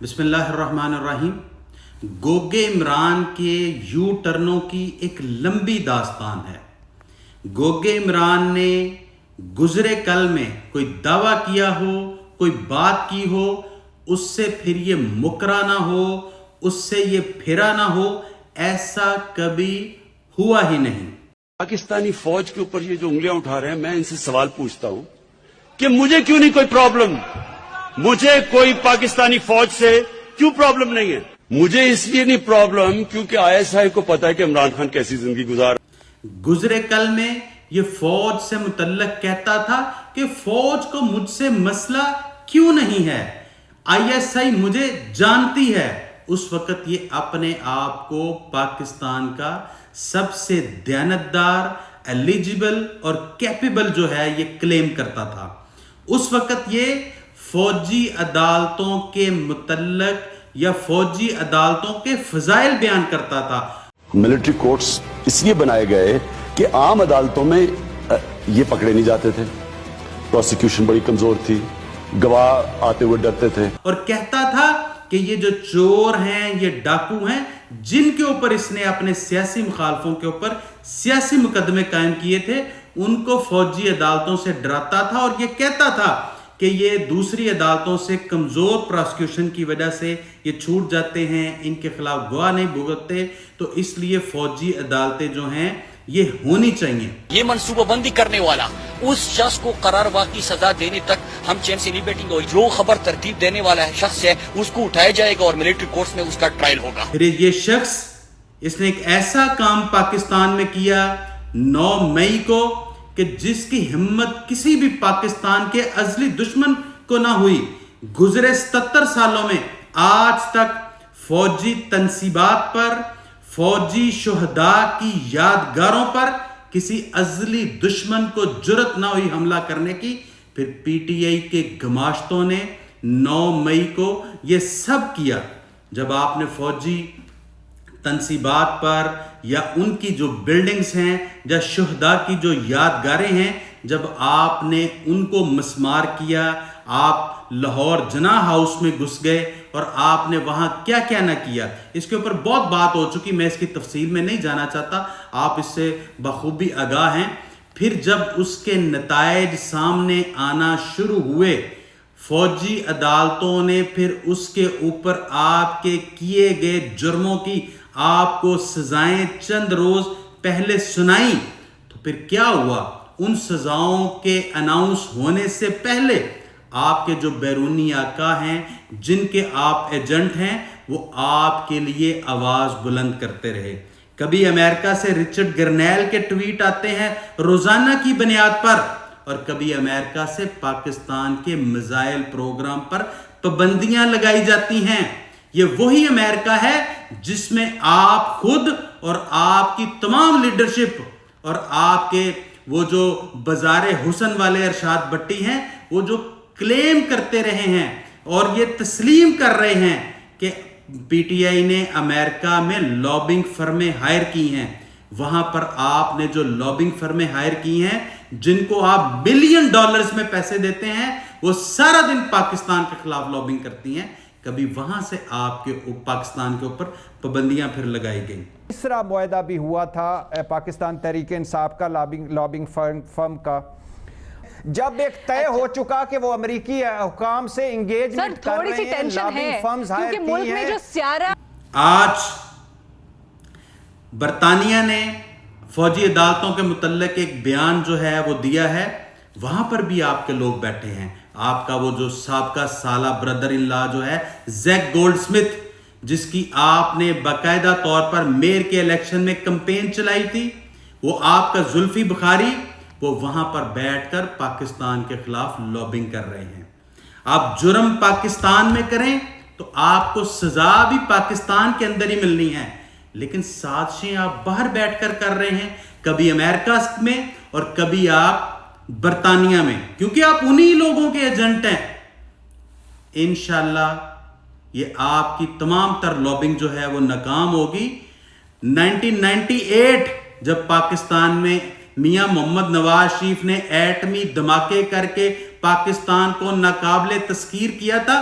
بسم اللہ الرحمن الرحیم۔ گوگے عمران کے یو ٹرنوں کی ایک لمبی داستان ہے۔ گوگے عمران نے گزرے کل میں کوئی دعویٰ کیا ہو، کوئی بات کی ہو، اس سے پھر یہ مکرا نہ ہو، اس سے یہ پھرا نہ ہو، ایسا کبھی ہوا ہی نہیں۔ پاکستانی فوج کے اوپر یہ جو انگلیاں اٹھا رہے ہیں، میں ان سے سوال پوچھتا ہوں کہ مجھے کیوں نہیں کوئی پرابلم؟ مجھے کوئی پاکستانی فوج سے کیوں پرابلم نہیں ہے؟ مجھے اس لیے نہیں پرابلم کیونکہ ISI کو پتا ہے کہ عمران خان کیسی زندگی گزار۔ گزرے کل میں یہ فوج سے متعلق کہتا تھا کہ فوج کو مجھ سے مسئلہ کیوں نہیں ہے، ISI مجھے جانتی ہے۔ اس وقت یہ اپنے آپ کو پاکستان کا سب سے دیانتدار، ایلیجیبل اور کیپیبل جو ہے یہ کلیم کرتا تھا۔ اس وقت یہ فوجی عدالتوں کے متعلق یا فوجی عدالتوں کے فضائل بیان کرتا تھا۔ ملٹری کورٹس اس لیے بنائے گئے کہ عام عدالتوں میں یہ پکڑے نہیں جاتے تھے، پروسیکیوشن بڑی کمزور تھی، گواہ آتے ہوئے ڈرتے تھے، اور کہتا تھا کہ یہ جو چور ہیں، یہ ڈاکو ہیں، جن کے اوپر اس نے اپنے سیاسی مخالفوں کے اوپر سیاسی مقدمے قائم کیے تھے، ان کو فوجی عدالتوں سے ڈراتا تھا اور یہ کہتا تھا کہ یہ دوسری عدالتوں سے کمزور پروسیکیوشن کی وجہ سے یہ چھوٹ جاتے ہیں، ان کے خلاف گواہ نہیں بھگتتے، تو اس لیے فوجی عدالتیں جو ہیں یہ ہونی چاہیے۔ یہ منصوبہ بندی کرنے والا اس شخص کو قرار واقعی سزا دینے تک ہم چین سے نہیں بیٹھیں گے، اور جو خبر ترتیب دینے والا ہے شخص ہے اس کو اٹھایا جائے گا اور ملٹری کورٹس میں اس کا ٹرائل ہوگا۔ پھر یہ شخص، اس نے ایک ایسا کام پاکستان میں کیا 9 مئی کو کہ جس کی ہمت کسی بھی پاکستان کے ازلی دشمن کو نہ ہوئی۔ گزرے 77 سالوں میں آج تک فوجی تنصیبات پر، فوجی شہداء کی یادگاروں پر کسی ازلی دشمن کو جرت نہ ہوئی حملہ کرنے کی۔ پھر PTI کے گماشتوں نے 9 مئی کو یہ سب کیا جب آپ نے فوجی تنصیبات پر یا ان کی جو بلڈنگز ہیں یا شہداء کی جو یادگاریں ہیں، جب آپ نے ان کو مسمار کیا، آپ لاہور جناح ہاؤس میں گھس گئے اور آپ نے وہاں کیا کیا نہ کیا۔ اس کے اوپر بہت بات ہو چکی، میں اس کی تفصیل میں نہیں جانا چاہتا، آپ اس سے بخوبی آگاہ ہیں۔ پھر جب اس کے نتائج سامنے آنا شروع ہوئے، فوجی عدالتوں نے پھر اس کے اوپر آپ کے کیے گئے جرموں کی آپ کو سزائیں چند روز پہلے سنائیں، تو پھر کیا ہوا؟ ان سزاؤں کے اناؤنس ہونے سے پہلے آپ کے جو بیرونی آقا ہیں، جن کے آپ ایجنٹ ہیں، وہ آپ کے لیے آواز بلند کرتے رہے۔ کبھی امریکہ سے رچرڈ گرنیل کے ٹویٹ آتے ہیں روزانہ کی بنیاد پر، اور کبھی امریکہ سے پاکستان کے میزائل پروگرام پر پابندیاں لگائی جاتی ہیں۔ یہ وہی امریکہ ہے جس میں آپ خود اور آپ کی تمام لیڈرشپ اور آپ کے وہ جو بازار حسن والے ارشاد بٹی ہیں، وہ جو کلیم کرتے رہے ہیں اور یہ تسلیم کر رہے ہیں کہ PTI نے امریکہ میں لابنگ فرمیں ہائر کی ہیں۔ وہاں پر آپ نے جو لابنگ فرمیں ہائر کی ہیں، جن کو آپ بلین ڈالرز میں پیسے دیتے ہیں، وہ سارا دن پاکستان کے خلاف لابنگ کرتی ہیں۔ کبھی وہاں سے آپ کے پاکستان کے اوپر پابندیاں پھر لگائی گئیں۔ تیسرا معاہدہ بھی ہوا تھا پاکستان تحریک انصاف کا لابنگ فرم کا، جب ایک طے ہو چکا کہ وہ امریکی حکام سے انگیجمنٹ کر رہے ہیں، لابنگ فرمز ہائر کی ہیں۔ آج برطانیہ نے فوجی عدالتوں کے متعلق ایک بیان جو ہے وہ دیا ہے، وہاں پر بھی آپ کے لوگ بیٹھے ہیں۔ آپ کا وہ جو سابقہ سالہ بردر ان لا جو ہے زیک گولڈ سمتھ، جس کی آپ نے باقاعدہ طور پر میئر کے الیکشن میں کمپین چلائی تھی، وہ آپ کا زلفی بخاری، وہ وہاں پر بیٹھ کر پاکستان کے خلاف لابنگ کر رہے ہیں۔ آپ جرم پاکستان میں کریں تو آپ کو سزا بھی پاکستان کے اندر ہی ملنی ہے، لیکن سازشیں آپ باہر بیٹھ کر کر رہے ہیں، کبھی امریکہ میں اور کبھی آپ برطانیہ میں، کیونکہ آپ انہی لوگوں کے ایجنٹ ہیں۔ انشاءاللہ یہ آپ کی تمام تر لابنگ جو ہے وہ ناکام ہوگی۔ 1998 جب پاکستان میں میاں محمد نواز شریف نے ایٹمی دھماکے کر کے پاکستان کو ناقابل تسخیر کیا تھا،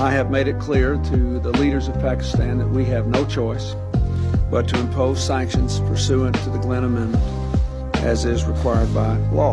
I have made it clear to the leaders of Pakistan that we have no choice but to impose sanctions pursuant to the Glenn Amendment as is required by law.